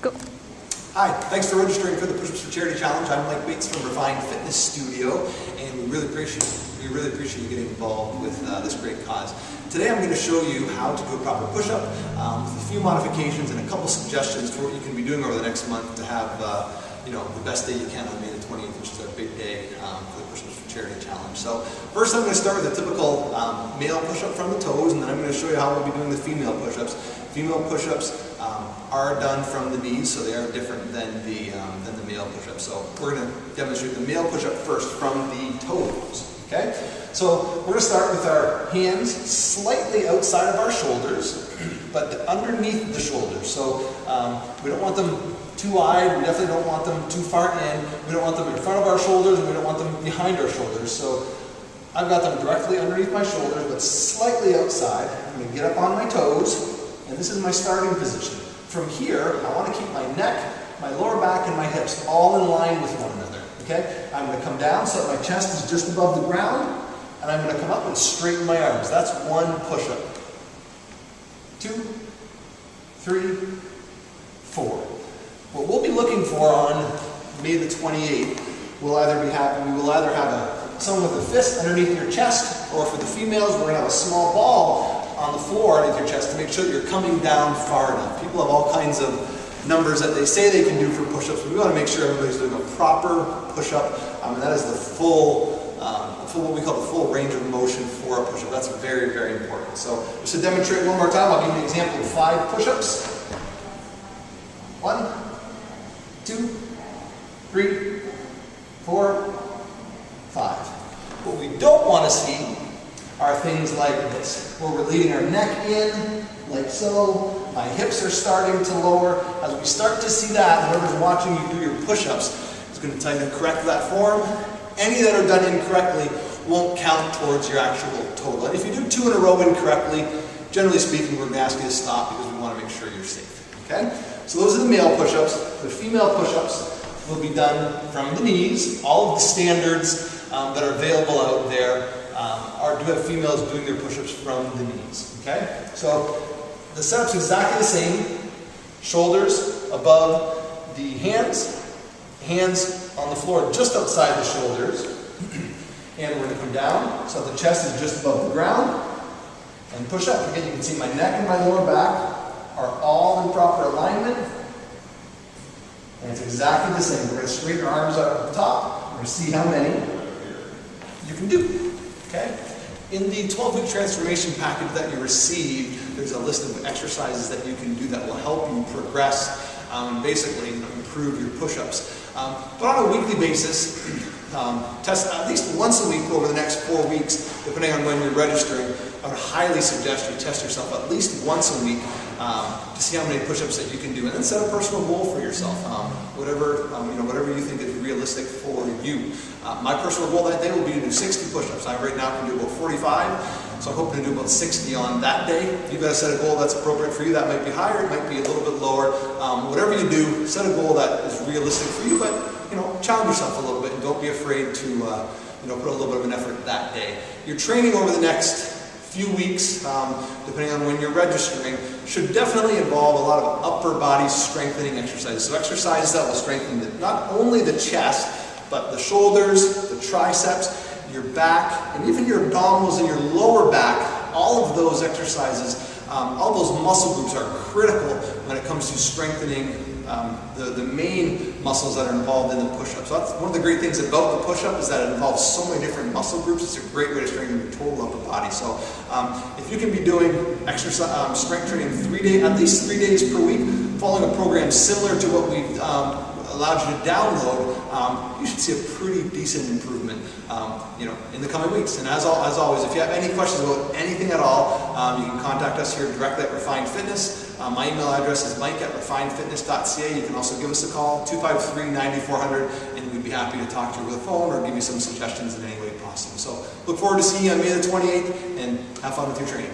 Go. Hi, thanks for registering for the Pushups for Charity Challenge. I'm Mike Bates from Refined Fitness Studio, and we really appreciate you getting involved with this great cause. Today I'm going to show you how to do a proper push-up with a few modifications and a couple suggestions for what you can be doing over the next month to have the best day you can on May the 28th, which is our big day for the Pushups for Charity Challenge. So first I'm going to start with a typical male push-up from the toes, and then I'm going to show you how we'll be doing the female push-ups. Female push-ups are done from the knees, so they are different than the male push-up. So we're going to demonstrate the male push-up first from the toes. Okay? So we're going to start with our hands slightly outside of our shoulders, but underneath the shoulders. So we don't want them too wide, we definitely don't want them too far in, we don't want them in front of our shoulders, and we don't want them behind our shoulders. So I've got them directly underneath my shoulders, but slightly outside. I'm going to get up on my toes, and this is my starting position. From here, I want to keep my neck, my lower back, and my hips all in line with one another. Okay? I'm going to come down so that my chest is just above the ground, and I'm going to come up and straighten my arms. That's one push-up. 2, 3, 4. What we'll be looking for on May the 28th will either have someone with a fist underneath your chest, or for the females, we're going to have a small ball on the floor underneath your chest to make sure that you're coming down far enough. People have all kinds of numbers that they say they can do for push-ups, but we want to make sure everybody's doing a proper push-up, and that is the full, what we call the full range of motion for a push-up. That's very, very important. So just to demonstrate one more time, I'll give you an example of 5 push-ups. 1, 2, 3, 4, 5. What we don't want to see are things like this, where we're leading our neck in, like so. My hips are starting to lower. As we start to see that, whoever's watching you do your push-ups is going to tell you to correct that form. Any that are done incorrectly won't count towards your actual total. And if you do 2 in a row incorrectly, generally speaking, we're going to ask you to stop because we want to make sure you're safe. Okay? So those are the male push-ups. The female push-ups will be done from the knees. All of the standards that are available out there do have females doing their push-ups from the knees. Okay? So the setup's exactly the same. Shoulders above the hands. Hands on the floor just outside the shoulders. And we're going to come down so the chest is just above the ground. And push up. Again, you can see my neck and my lower back are all in proper alignment. And it's exactly the same. We're going to straighten our arms out at the top. We're going to see how many you can do. Okay? In the 12-week transformation package that you received, there's a list of exercises that you can do that will help you progress and basically improve your push-ups. But on a weekly basis, test at least once a week over the next 4 weeks, depending on when you're registering. I would highly suggest you test yourself at least once a week to see how many push-ups that you can do, and then set a personal goal for yourself. Whatever you think is realistic for you. My personal goal that day will be to do 60 push-ups. I right now can do about 45, so I'm hoping to do about 60 on that day. You've got to set a goal that's appropriate for you. That might be higher, it might be a little bit lower. Whatever you do, set a goal that is realistic for you, but challenge yourself a little bit and don't be afraid to put a little bit of an effort that day. Your training over the next few weeks, depending on when you're registering, should definitely involve a lot of upper body strengthening exercises. So exercises that will strengthen not only the chest, but the shoulders, the triceps, your back, and even your abdominals and your lower back. All of those exercises, all those muscle groups are critical when it comes to strengthening the main muscles that are involved in the push-up. So that's one of the great things about the push-up, is that it involves so many different muscle groups. It's a great way to strengthen your total upper body. So if you can be doing exercise, strength training at least 3 days per week, following a program similar to what we've allowed you to download, you should see a pretty decent improvement in the coming weeks. And as always, if you have any questions about anything at all, you can contact us here directly at Refined Fitness. My email address is mike@refinedfitness.ca. You can also give us a call, 253-9400, and we'd be happy to talk to you over the phone or give you some suggestions in any way possible. So look forward to seeing you on May the 28th, and have fun with your training.